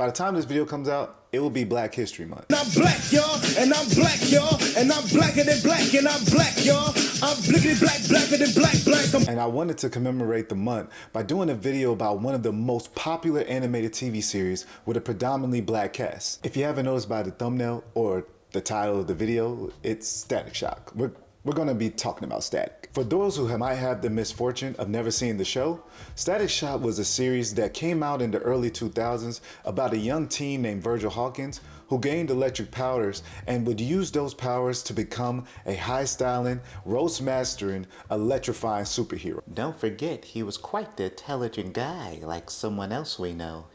By the time this video comes out, it will be Black History Month. And I'm black, y'all, and I'm black, y'all, and I'm blacker than black, and I'm black, y'all. I'm blickety black, blacker than black. And I wanted to commemorate the month by doing a video about one of the most popular animated TV series with a predominantly black cast. If you haven't noticed by the thumbnail or the title of the video, it's Static Shock. We're gonna be talking about Static. For those who might have the misfortune of never seeing the show, Static Shock was a series that came out in the early 2000s about a young teen named Virgil Hawkins who gained electric powers and would use those powers to become a high-styling, roast-mastering, electrifying superhero. Don't forget, he was quite the intelligent guy, like someone else we know.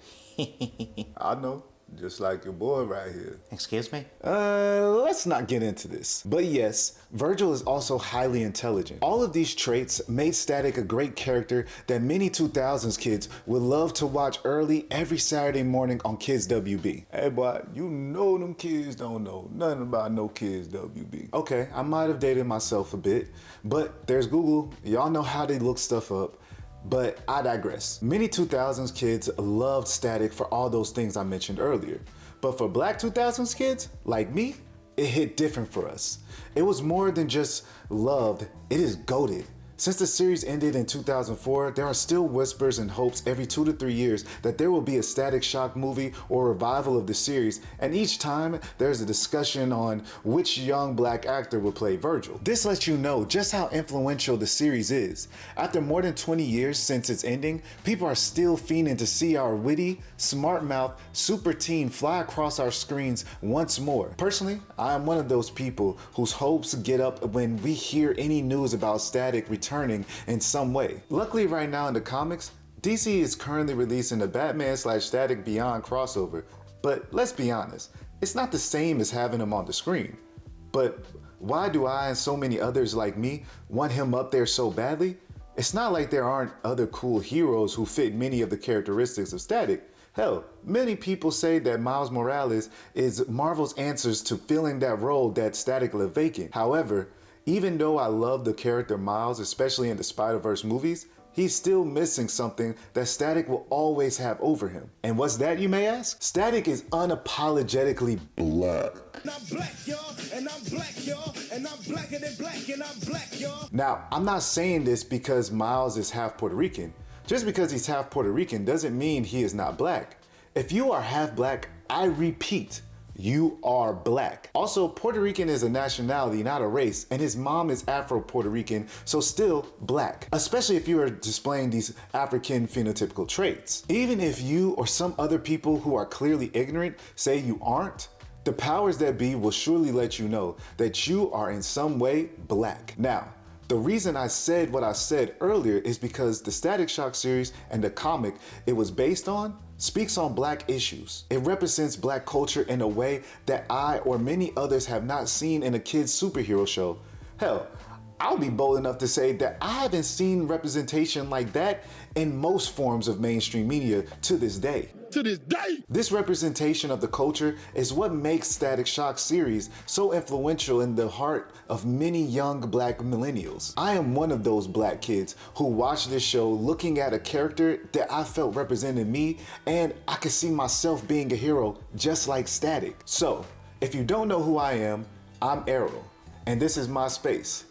I know. Just like your boy right here. Excuse me? Let's not get into this. But yes, Virgil is also highly intelligent. All of these traits made Static a great character that many 2000s kids would love to watch early every Saturday morning on Kids WB. Hey boy, you know them kids don't know nothing about no Kids WB. Okay, I might have dated myself a bit, but there's Google. Y'all know how they look stuff up. But I digress. Many 2000s kids loved Static for all those things I mentioned earlier. But for Black 2000s kids, like me, it hit different for us. It was more than just loved, it is goated. Since the series ended in 2004, there are still whispers and hopes every 2 to 3 years that there will be a Static Shock movie or revival of the series, and each time there's a discussion on which young black actor will play Virgil. This lets you know just how influential the series is. After more than 20 years since its ending, people are still fiending to see our witty, smart-mouthed, super teen fly across our screens once more. Personally, I am one of those people whose hopes get up when we hear any news about Static returning in some way. Luckily right now in the comics, DC is currently releasing the Batman/Static Beyond crossover, but let's be honest, it's not the same as having him on the screen. But why do I and so many others like me want him up there so badly? It's not like there aren't other cool heroes who fit many of the characteristics of Static. Hell, many people say that Miles Morales is Marvel's answers to filling that role that Static left vacant. However, even though I love the character Miles, especially in the Spider-Verse movies, he's still missing something that Static will always have over him. And what's that, you may ask? Static is unapologetically black. And I'm black, y'all, and I'm black, y'all, and I'm blacker than black, and I'm black, y'all. Now, I'm not saying this because Miles is half Puerto Rican. Just because he's half Puerto Rican doesn't mean he is not black. If you are half black, I repeat, you are black. Also, Puerto Rican is a nationality, not a race, and his mom is Afro-Puerto Rican, so still black, especially if you are displaying these African phenotypical traits. Even if you or some other people who are clearly ignorant say you aren't, the powers that be will surely let you know that you are in some way black. Now, the reason I said what I said earlier is because the Static Shock series and the comic it was based on speaks on black issues. It represents black culture in a way that I or many others have not seen in a kid's superhero show. Hell, I'll be bold enough to say that I haven't seen representation like that in most forms of mainstream media to this day. This representation of the culture is what makes Static Shock series so influential in the heart of many young black millennials. I am one of those black kids who watched this show looking at a character that I felt represented me, and I could see myself being a hero just like Static. So, if you don't know who I am, I'm Arrow, and this is my space.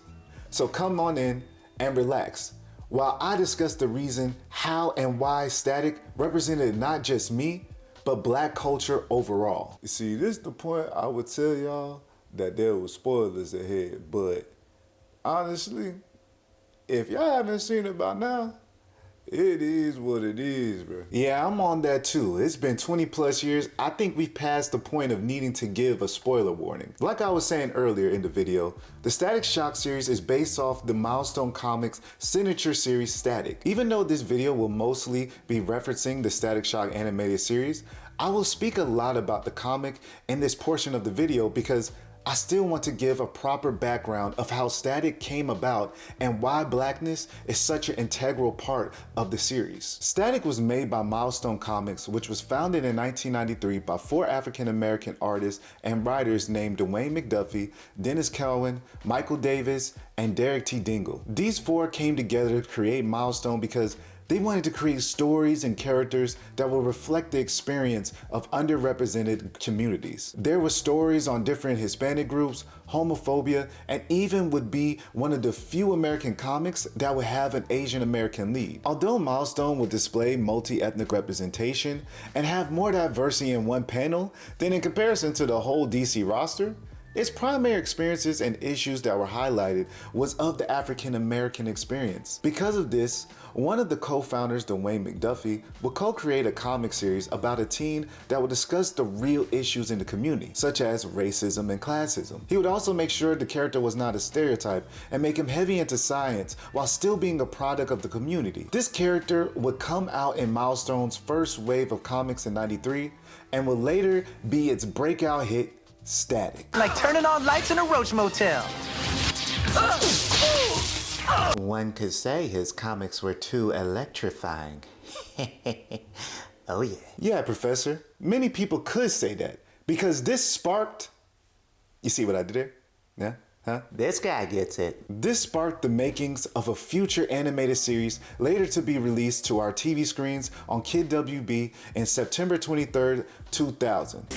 So come on in and relax while I discuss the reason how and why Static represented not just me, but black culture overall. You see, this is the point I would tell y'all that there was spoilers ahead, but honestly, if y'all haven't seen it by now, it is what it is, bro. Yeah, I'm on that too. It's been 20 plus years. I think we've passed the point of needing to give a spoiler warning. Like I was saying earlier in the video, the Static Shock series is based off the Milestone Comics signature series Static. Even though this video will mostly be referencing the Static Shock animated series, I will speak a lot about the comic in this portion of the video because I still want to give a proper background of how Static came about and why blackness is such an integral part of the series. Static was made by Milestone Comics, which was founded in 1993 by 4 African-American artists and writers named Dwayne McDuffie, Dennis Cowan, Michael Davis, and Derek T. Dingle. These 4 came together to create Milestone because They wanted to create stories and characters that will reflect the experience of underrepresented communities. There were stories on different Hispanic groups, homophobia, and even would be one of the few American comics that would have an Asian American lead. Although Milestone would display multi-ethnic representation and have more diversity in one panel than in comparison to the whole DC roster, its primary experiences and issues that were highlighted was of the African American experience. Because of this, one of the co-founders, Dwayne McDuffie, would co-create a comic series about a teen that would discuss the real issues in the community, such as racism and classism. He would also make sure the character was not a stereotype and make him heavy into science while still being a product of the community. This character would come out in Milestone's first wave of comics in '93 and would later be its breakout hit, Static. Like turning on lights in a roach motel. One could say his comics were too electrifying. Oh yeah. Yeah, Professor. Many people could say that because this sparked... You see what I did there? Yeah? Huh? This guy gets it. This sparked the makings of a future animated series later to be released to our TV screens on Kid WB in September 23rd, 2000.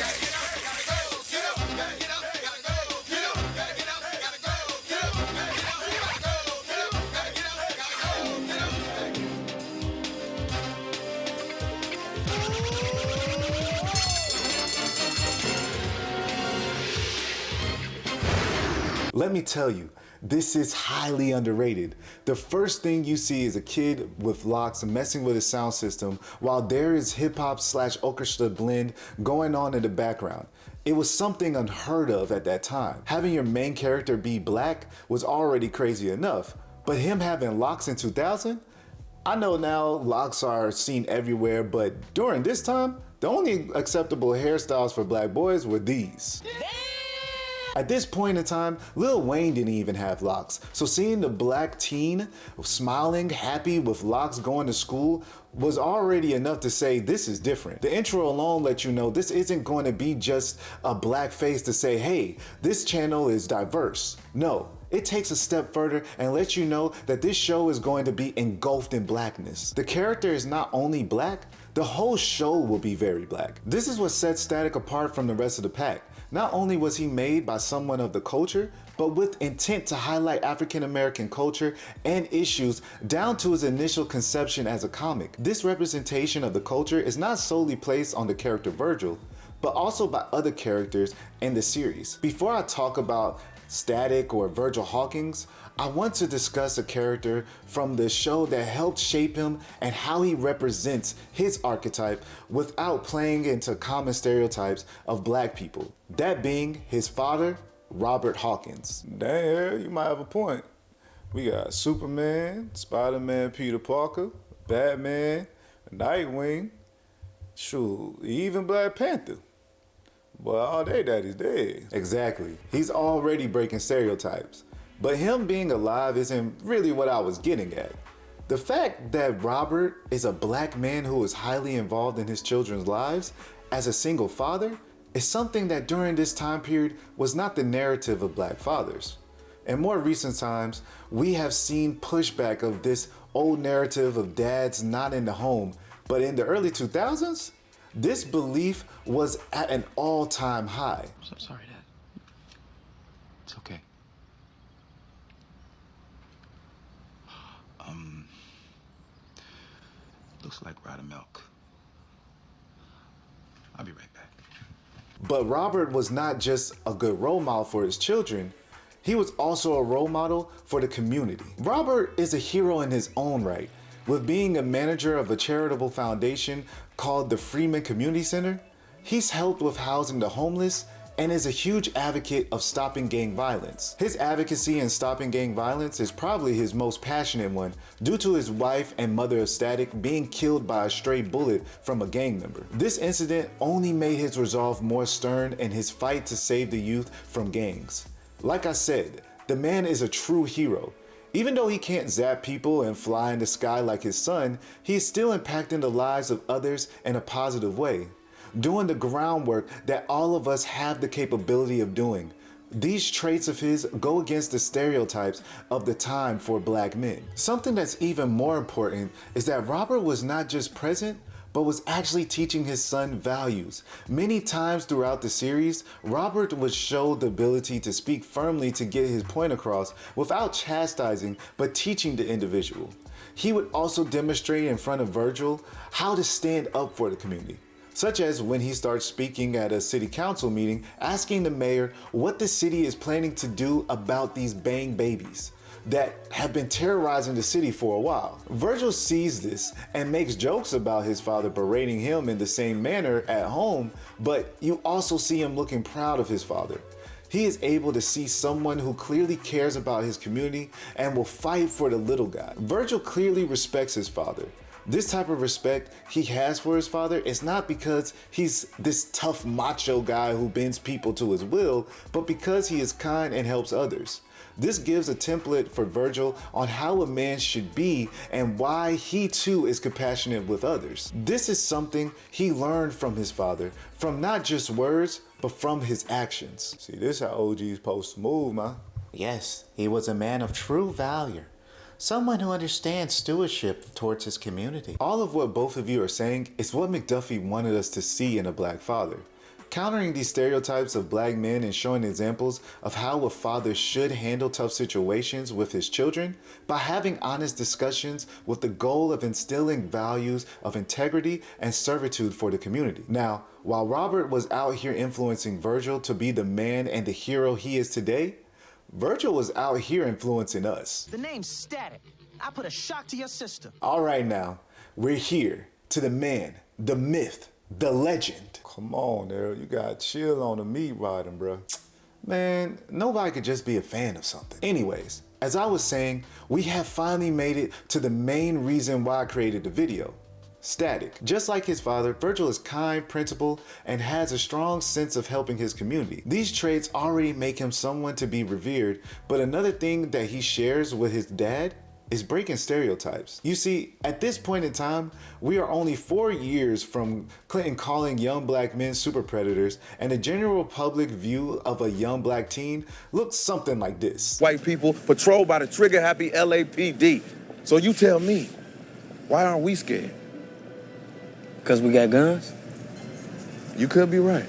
Let me tell you, this is highly underrated. The first thing you see is a kid with locks messing with his sound system while there is hip-hop/orchestra blend going on in the background. It was something unheard of at that time. Having your main character be black was already crazy enough, but him having locks in 2000? I know now locks are seen everywhere, but during this time, the only acceptable hairstyles for black boys were these. At this point in time, Lil Wayne didn't even have locks, so seeing the black teen smiling, happy with locks going to school was already enough to say this is different. The intro alone lets you know this isn't going to be just a black face to say, hey, this channel is diverse. No. It takes a step further and lets you know that this show is going to be engulfed in blackness. The character is not only black, the whole show will be very black. This is what sets Static apart from the rest of the pack. Not only was he made by someone of the culture, but with intent to highlight African American culture and issues down to his initial conception as a comic. This representation of the culture is not solely placed on the character Virgil, but also by other characters in the series. Before I talk about Static or Virgil Hawkins, I want to discuss a character from the show that helped shape him and how he represents his archetype without playing into common stereotypes of black people. That being his father, Robert Hawkins. Damn, you might have a point. We got Superman, Spider-Man, Peter Parker, Batman, Nightwing, shoot, even Black Panther. But all they daddy's dead. Exactly. He's already breaking stereotypes. But him being alive isn't really what I was getting at. The fact that Robert is a black man who is highly involved in his children's lives as a single father is something that during this time period was not the narrative of black fathers. In more recent times, we have seen pushback of this old narrative of dads not in the home, but in the early 2000s, this belief was at an all-time high. I'm sorry, Dad. It's okay. Looks like we're out of milk. I'll be right back. But Robert was not just a good role model for his children, he was also a role model for the community. Robert is a hero in his own right, with being a manager of a charitable foundation called the Freeman Community Center. He's helped with housing the homeless and is a huge advocate of stopping gang violence. His advocacy in stopping gang violence is probably his most passionate one due to his wife and mother of Static being killed by a stray bullet from a gang member. This incident only made his resolve more stern in his fight to save the youth from gangs. Like I said, the man is a true hero. Even though he can't zap people and fly in the sky like his son, he is still impacting the lives of others in a positive way, doing the groundwork that all of us have the capability of doing, These traits of his go against the stereotypes of the time for black men. Something that's even more important is that Robert was not just present, but was actually teaching his son values. Many times throughout the series, Robert would show the ability to speak firmly to get his point across without chastising, but teaching the individual. He would also demonstrate in front of Virgil how to stand up for the community, such as when he starts speaking at a city council meeting, asking the mayor what the city is planning to do about these bang babies that have been terrorizing the city for a while. Virgil sees this and makes jokes about his father berating him in the same manner at home, but you also see him looking proud of his father. He is able to see someone who clearly cares about his community and will fight for the little guy. Virgil clearly respects his father. This type of respect he has for his father is not because he's this tough macho guy who bends people to his will, but because he is kind and helps others. This gives a template for Virgil on how a man should be and why he too is compassionate with others. This is something he learned from his father, from not just words, but from his actions. See, this is how OG's supposed to move, man. Yes, he was a man of true value. Someone who understands stewardship towards his community. All of what both of you are saying is what McDuffie wanted us to see in a black father. Countering these stereotypes of black men and showing examples of how a father should handle tough situations with his children by having honest discussions with the goal of instilling values of integrity and servitude for the community. Now, while Robert was out here influencing Virgil to be the man and the hero he is today, Virgil was out here influencing us. The name's Static. I put a shock to your system. All right now, we're here to the man, the myth, the legend. Come on, Daryl, you got chill on the meat riding, bro. Man, nobody could just be a fan of something. Anyways, as I was saying, we have finally made it to the main reason why I created the video. Static. Just like his father, Virgil is kind, principled, and has a strong sense of helping his community. These traits already make him someone to be revered, but another thing that he shares with his dad is breaking stereotypes. You see, at this point in time, we are only 4 years from Clinton calling young black men super predators, and the general public view of a young black teen looks something like this. White people patrolled by the trigger-happy LAPD. So you tell me, why aren't we scared? Because we got guns? You could be right.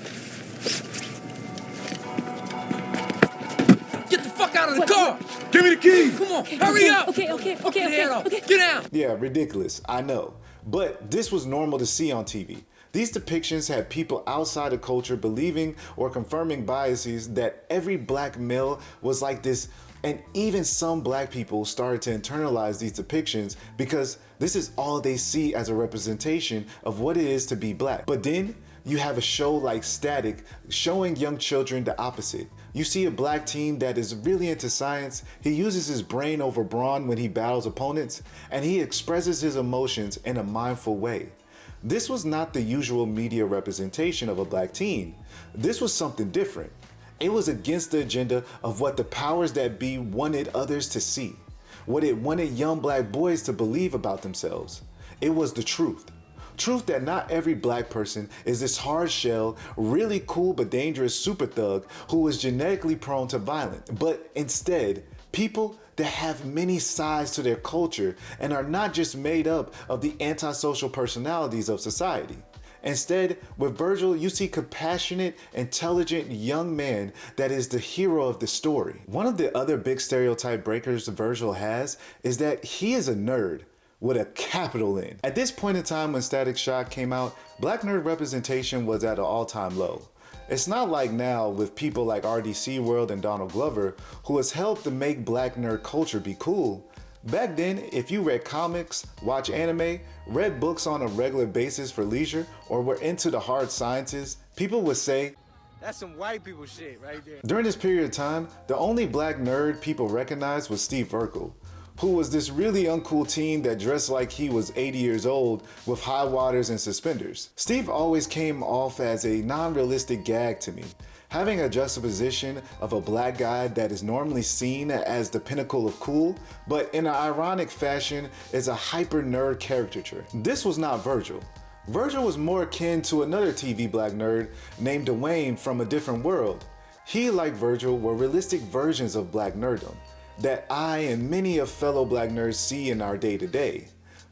Get the fuck out of the car! Give me the keys! Come on, hurry up! Okay. Get down! Yeah, ridiculous, I know. But this was normal to see on TV. These depictions had people outside of culture believing or confirming biases that every black male was like this, and even some black people started to internalize these depictions because this is all they see as a representation of what it is to be black. But then you have a show like Static showing young children the opposite. You see a black teen that is really into science. He uses his brain over brawn when he battles opponents, and he expresses his emotions in a mindful way. This was not the usual media representation of a black teen. This was something different. It was against the agenda of what the powers that be wanted others to see, what it wanted young black boys to believe about themselves. It was the truth. Truth that not every black person is this hard shell, really cool but dangerous super thug who is genetically prone to violence, but instead, people that have many sides to their culture and are not just made up of the antisocial personalities of society. Instead, with Virgil, you see compassionate, intelligent young man that is the hero of the story. One of the other big stereotype breakers Virgil has is that he is a nerd with a capital N. At this point in time when Static Shock came out, black nerd representation was at an all-time low. It's not like now with people like RDC World and Donald Glover, who has helped to make black nerd culture be cool. Back then, if you read comics, watched anime, read books on a regular basis for leisure, or were into the hard sciences, people would say, That's some white people shit right there. During this period of time, the only black nerd people recognized was Steve Urkel, who was this really uncool teen that dressed like he was 80 years old with high waters and suspenders. Steve always came off as a non-realistic gag to me, having a juxtaposition of a black guy that is normally seen as the pinnacle of cool, but in an ironic fashion is a hyper nerd caricature. This was not Virgil. Virgil was more akin to another TV black nerd named Dwayne from a different world. He, like Virgil, were realistic versions of black nerddom that I and many of fellow black nerds see in our day-to-day.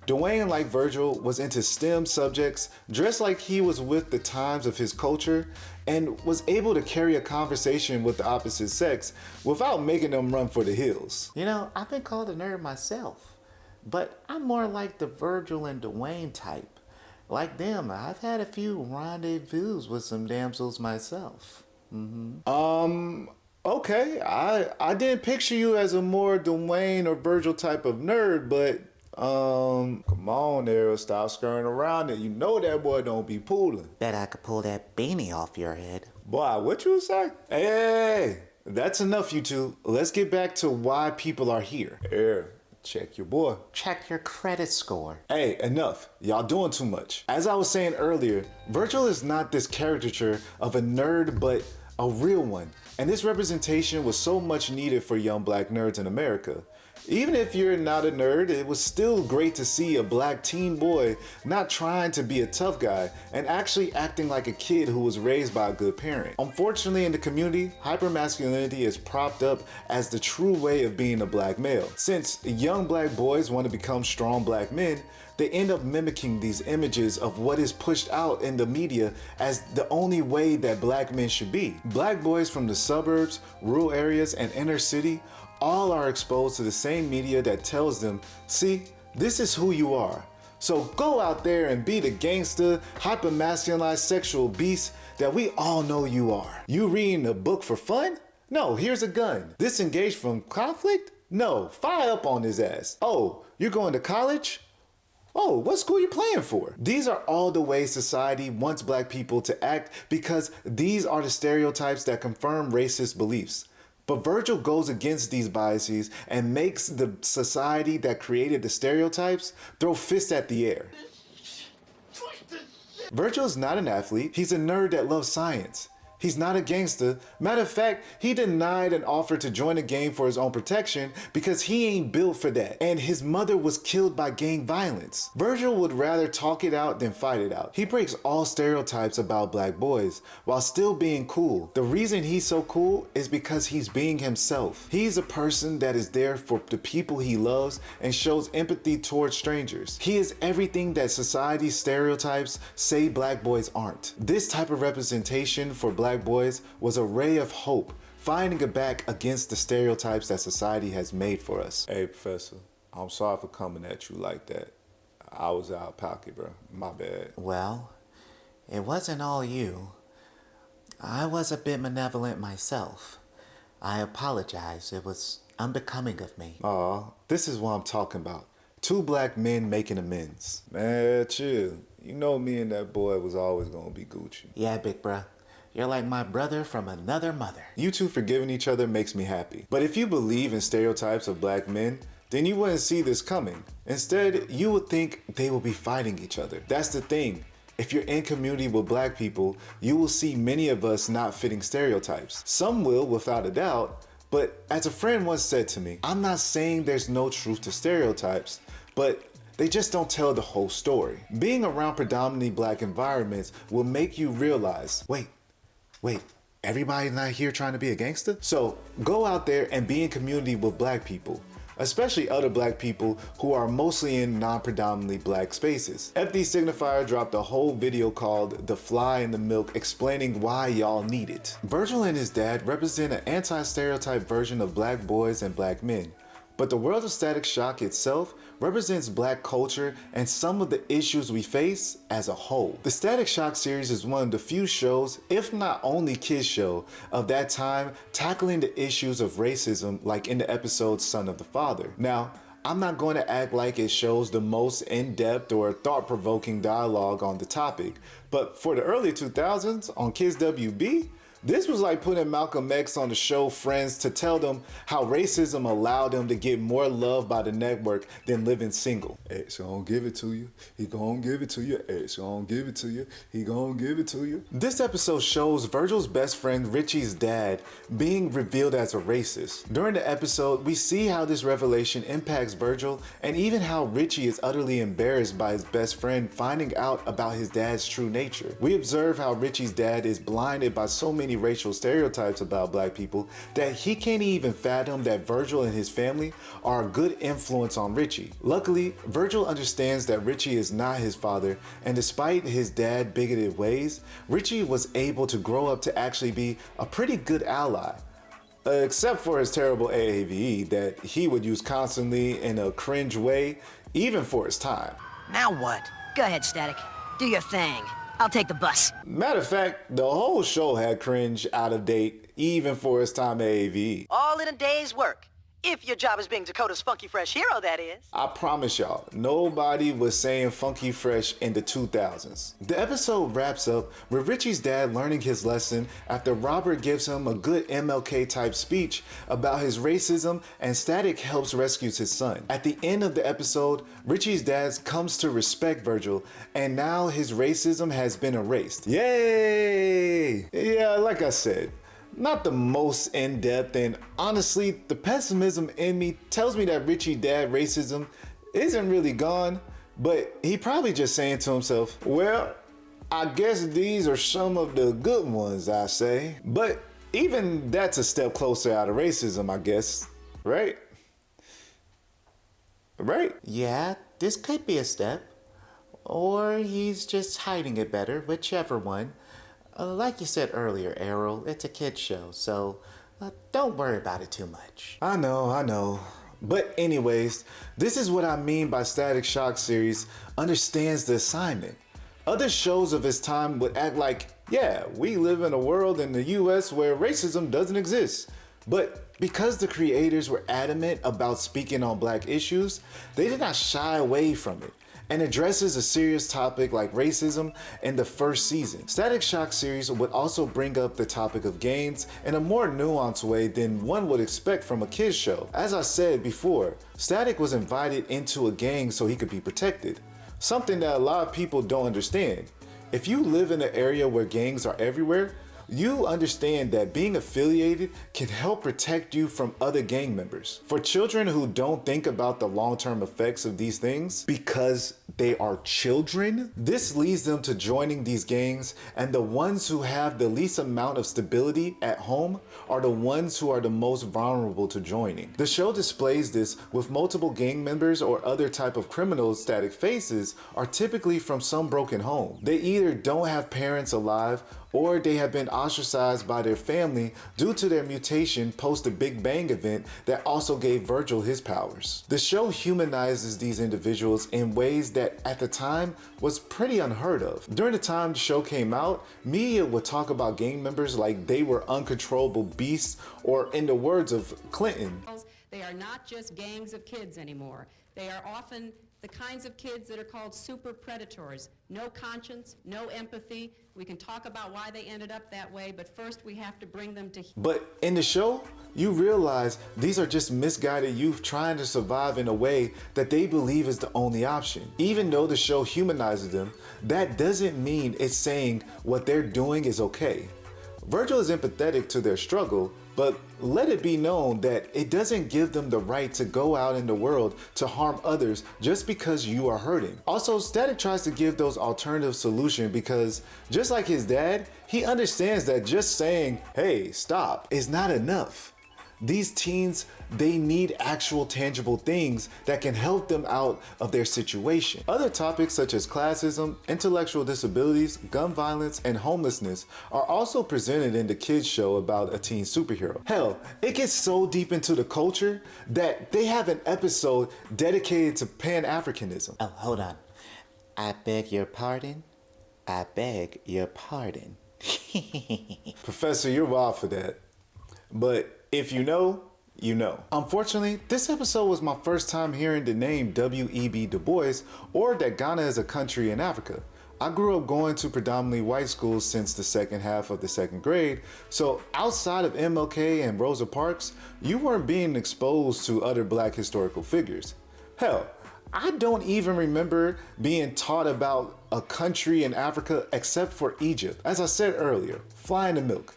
Dwayne, like Virgil, was into STEM subjects, dressed like he was with the times of his culture, and was able to carry a conversation with the opposite sex without making them run for the hills. You know, I've been called a nerd myself, but I'm more like the Virgil and Dwayne type. Like them, I've had a few rendezvous with some damsels myself. Okay, I didn't picture you as a more Dwayne or Virgil type of nerd, but come on there, stop skirting around it. You know that boy don't be pooling. Bet I could pull that beanie off your head. Boy, what you say? Hey, that's enough, you two. Let's get back to why people are here. Here, check your boy. Check your credit score. Hey, enough. Y'all doing too much. As I was saying earlier, Virgil is not this caricature of a nerd, but a real one. And this representation was so much needed for young black nerds in America. Even if you're not a nerd, it was still great to see a black teen boy not trying to be a tough guy and actually acting like a kid who was raised by a good parent. Unfortunately, in the community, hypermasculinity is propped up as the true way of being a black male. Since young black boys want to become strong black men, they end up mimicking these images of what is pushed out in the media as the only way that black men should be. Black boys from the suburbs, rural areas, and inner city all are exposed to the same media that tells them, see, this is who you are. So go out there and be the gangster, hyper-masculinized sexual beast that we all know you are. You reading a book for fun? No, here's a gun. Disengage from conflict? No, fire up on his ass. Oh, you're going to college? Oh, what school you playing for? These are all the ways society wants black people to act because these are the stereotypes that confirm racist beliefs. But Virgil goes against these biases and makes the society that created the stereotypes throw fists at the air. Virgil is not an athlete, he's a nerd that loves science. He's not a gangster. Matter of fact, he denied an offer to join a gang for his own protection because he ain't built for that. And his mother was killed by gang violence. Virgil would rather talk it out than fight it out. He breaks all stereotypes about black boys while still being cool. The reason he's so cool is because he's being himself. He's a person that is there for the people he loves and shows empathy towards strangers. He is everything that society's stereotypes say black boys aren't. This type of representation for black boys was a ray of hope, fighting back against the stereotypes that society has made for us. Hey, Professor, I'm sorry for coming at you like that. I was out of pocket, bro. My bad. Well, it wasn't all you. I was a bit malevolent myself. I apologize. It was unbecoming of me. Aw, this is what I'm talking about. Two black men making amends. Man, chill. You know me and that boy was always gonna be Gucci. Yeah, big bruh. You're like my brother from another mother. You two forgiving each other makes me happy. But if you believe in stereotypes of black men, then you wouldn't see this coming. Instead, you would think they will be fighting each other. That's the thing. If you're in community with black people, you will see many of us not fitting stereotypes. Some will, without a doubt, but as a friend once said to me, I'm not saying there's no truth to stereotypes, but they just don't tell the whole story. Being around predominantly black environments will make you realize, wait, everybody's not here trying to be a gangster? So go out there and be in community with black people, especially other black people who are mostly in non-predominantly black spaces. FD Signifier dropped a whole video called The Fly in the Milk explaining why y'all need it. Virgil and his dad represent an anti-stereotype version of black boys and black men. But the world of Static Shock itself represents black culture and some of the issues we face as a whole. The Static Shock series is one of the few shows, if not only kids show, of that time tackling the issues of racism like in the episode Son of the Father. Now, I'm not going to act like it shows the most in-depth or thought-provoking dialogue on the topic, but for the early 2000s on Kids WB, this was like putting Malcolm X on the show Friends to tell them how racism allowed them to get more love by the network than living single. X gon' give it to you. He gon' give it to you. X gon' give it to you. He gon' give it to you. This episode shows Virgil's best friend Richie's dad being revealed as a racist. During the episode, we see how this revelation impacts Virgil and even how Richie is utterly embarrassed by his best friend finding out about his dad's true nature. We observe how Richie's dad is blinded by so many many racial stereotypes about black people that he can't even fathom that Virgil and his family are a good influence on Richie. Luckily, Virgil understands that Richie is not his father, and despite his dad's bigoted ways, Richie was able to grow up to actually be a pretty good ally. Except for his terrible AAVE that he would use constantly in a cringe way, even for his time. Now what? Go ahead, Static. Do your thing. I'll take the bus. Matter of fact, the whole show had cringe, out of date, even for its time AAVE. All in a day's work. If your job is being Dakota's funky fresh hero, that is. I promise y'all, nobody was saying funky fresh in the 2000s. The episode wraps up with Richie's dad learning his lesson after Robert gives him a good MLK type speech about his racism, and Static helps rescue his son. At the end of the episode, Richie's dad comes to respect Virgil, and now his racism has been erased. Yay! Yeah, like I said, not the most in-depth, and honestly, the pessimism in me tells me that Richie's dad racism isn't really gone, but he probably just saying to himself, well, I guess these are some of the good ones, I say. But even that's a step closer out of racism, I guess, right? Right? Yeah, this could be a step. Or he's just hiding it better, whichever one. Like you said earlier, Errol, it's a kid's show, so don't worry about it too much. I know. But anyways, this is what I mean by Static Shock series understands the assignment. Other shows of its time would act like, yeah, we live in a world in the US where racism doesn't exist. But because the creators were adamant about speaking on black issues, they did not shy away from it, and addresses a serious topic like racism in the first season. Static Shock series would also bring up the topic of gangs in a more nuanced way than one would expect from a kids show. As I said before, Static was invited into a gang so he could be protected, something that a lot of people don't understand. If you live in an area where gangs are everywhere, you understand that being affiliated can help protect you from other gang members. For children who don't think about the long-term effects of these things because they are children, this leads them to joining these gangs, and the ones who have the least amount of stability at home are the ones who are the most vulnerable to joining. The show displays this with multiple gang members or other type of criminals Static faces are typically from some broken home. They either don't have parents alive, or they have been ostracized by their family due to their mutation post the Big Bang event that also gave Virgil his powers. The show humanizes these individuals in ways that at the time was pretty unheard of. During the time the show came out, media would talk about gang members like they were uncontrollable beasts, or in the words of Clinton, they are not just gangs of kids anymore. They are often the kinds of kids that are called super predators. No conscience, no empathy. We can talk about why they ended up that way, but first we have to bring them to... But in the show, you realize these are just misguided youth trying to survive in a way that they believe is the only option. Even though the show humanizes them, that doesn't mean it's saying what they're doing is okay. Virgil is empathetic to their struggle, but let it be known that it doesn't give them the right to go out in the world to harm others just because you are hurting. Also, Static tries to give those alternative solutions because, just like his dad, he understands that just saying, hey, stop, is not enough. These teens, they need actual tangible things that can help them out of their situation. Other topics such as classism, intellectual disabilities, gun violence, and homelessness are also presented in the kids show about a teen superhero. Hell, it gets so deep into the culture that they have an episode dedicated to Pan-Africanism. Oh, hold on. I beg your pardon? I beg your pardon. Professor, you're wild for that. But if you know, you know. Unfortunately, this episode was my first time hearing the name W.E.B. Du Bois, or that Ghana is a country in Africa. I grew up going to predominantly white schools since the second half of the second grade, so outside of MLK and Rosa Parks, you weren't being exposed to other black historical figures. Hell, I don't even remember being taught about a country in Africa except for Egypt. As I said earlier, flying the milk.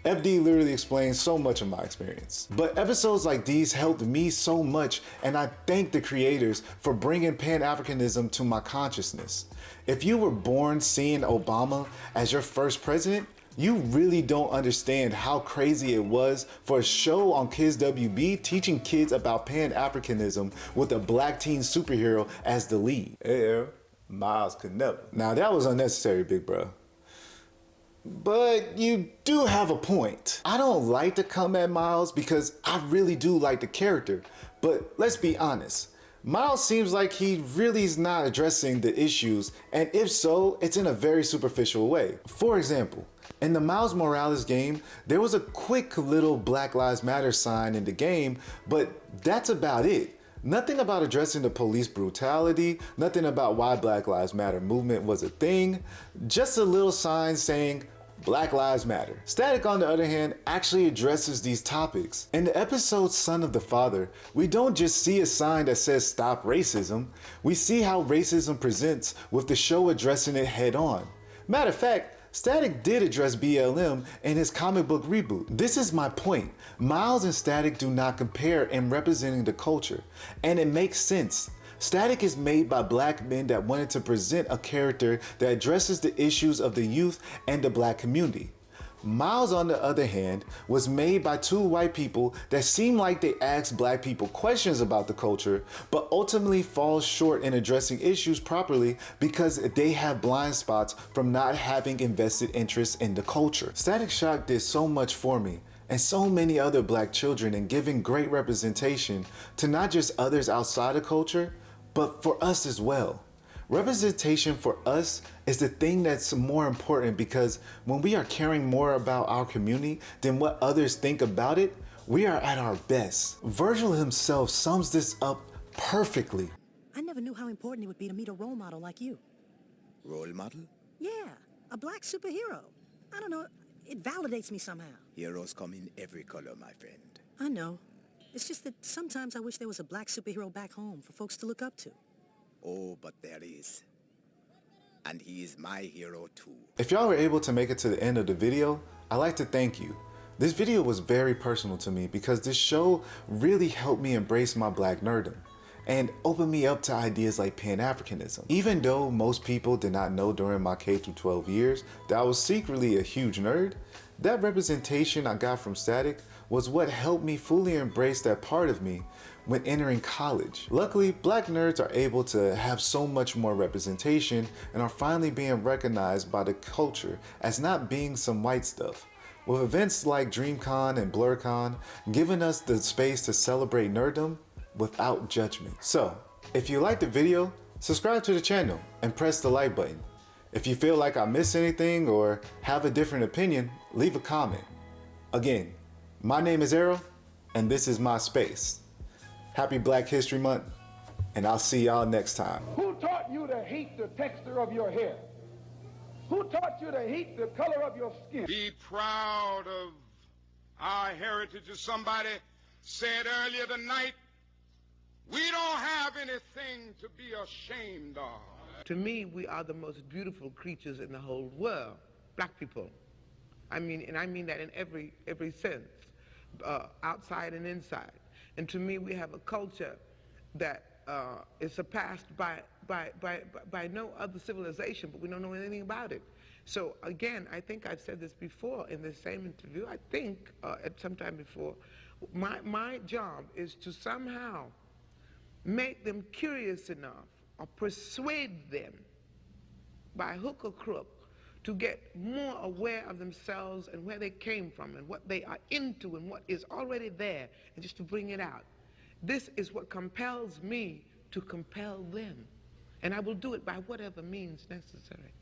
FD literally explains so much of my experience. But episodes like these helped me so much, and I thank the creators for bringing Pan-Africanism to my consciousness. If you were born seeing Obama as your first president, You really don't understand how crazy it was for a show on Kids WB teaching kids about Pan-Africanism with a black teen superhero as the lead. Miles could never. Now that was unnecessary, big bro. But you do have a point. I don't like to come at Miles because I really do like the character. But let's be honest. Miles seems like he really is not addressing the issues, and if so, it's in a very superficial way. For example, in the Miles Morales game, there was a quick little Black Lives Matter sign in the game, but that's about it. Nothing about addressing the police brutality, nothing about why Black Lives Matter movement was a thing, just a little sign saying, Black Lives Matter. Static, on the other hand, actually addresses these topics. In the episode Son of the Father, we don't just see a sign that says stop racism, we see how racism presents with the show addressing it head on. Matter of fact, Static did address BLM in his comic book reboot. This is my point. Miles and Static do not compare in representing the culture, and it makes sense. Static is made by black men that wanted to present a character that addresses the issues of the youth and the black community. Miles, on the other hand, was made by two white people that seem like they ask black people questions about the culture, but ultimately fall short in addressing issues properly because they have blind spots from not having invested interest in the culture. Static Shock did so much for me and so many other black children in giving great representation to not just others outside of culture, but for us as well. Representation for us is the thing that's more important because when we are caring more about our community than what others think about it, we are at our best. Virgil himself sums this up perfectly. I never knew how important it would be to meet a role model like you. Role model? Yeah, a black superhero. I don't know, it validates me somehow. Heroes come in every color, my friend. I know. It's just that sometimes I wish there was a black superhero back home for folks to look up to. Oh, but there is. And he is my hero too. If y'all were able to make it to the end of the video, I'd like to thank you. This video was very personal to me because this show really helped me embrace my black nerdom and opened me up to ideas like Pan-Africanism. Even though most people did not know during my K-12 years that I was secretly a huge nerd, that representation I got from Static was what helped me fully embrace that part of me when entering college. Luckily, black nerds are able to have so much more representation and are finally being recognized by the culture as not being some white stuff. With events like DreamCon and BlurCon giving us the space to celebrate nerddom without judgment. So, if you liked the video, subscribe to the channel and press the like button. If you feel like I missed anything or have a different opinion, leave a comment. Again, my name is Arrow, and this is my space. Happy Black History Month, and I'll see y'all next time. Who taught you to hate the texture of your hair? Who taught you to hate the color of your skin? Be proud of our heritage. As somebody said earlier tonight, we don't have anything to be ashamed of. To me, we are the most beautiful creatures in the whole world, black people. I mean, and I mean that in every sense, outside and inside. And to me, we have a culture that is surpassed by no other civilization, but we don't know anything about it. So again, I think I've said this before in this same interview, I think at some time before, my job is to somehow make them curious enough or persuade them by hook or crook to get more aware of themselves and where they came from and what they are into and what is already there, and just to bring it out. This is what compels me to compel them. And I will do it by whatever means necessary.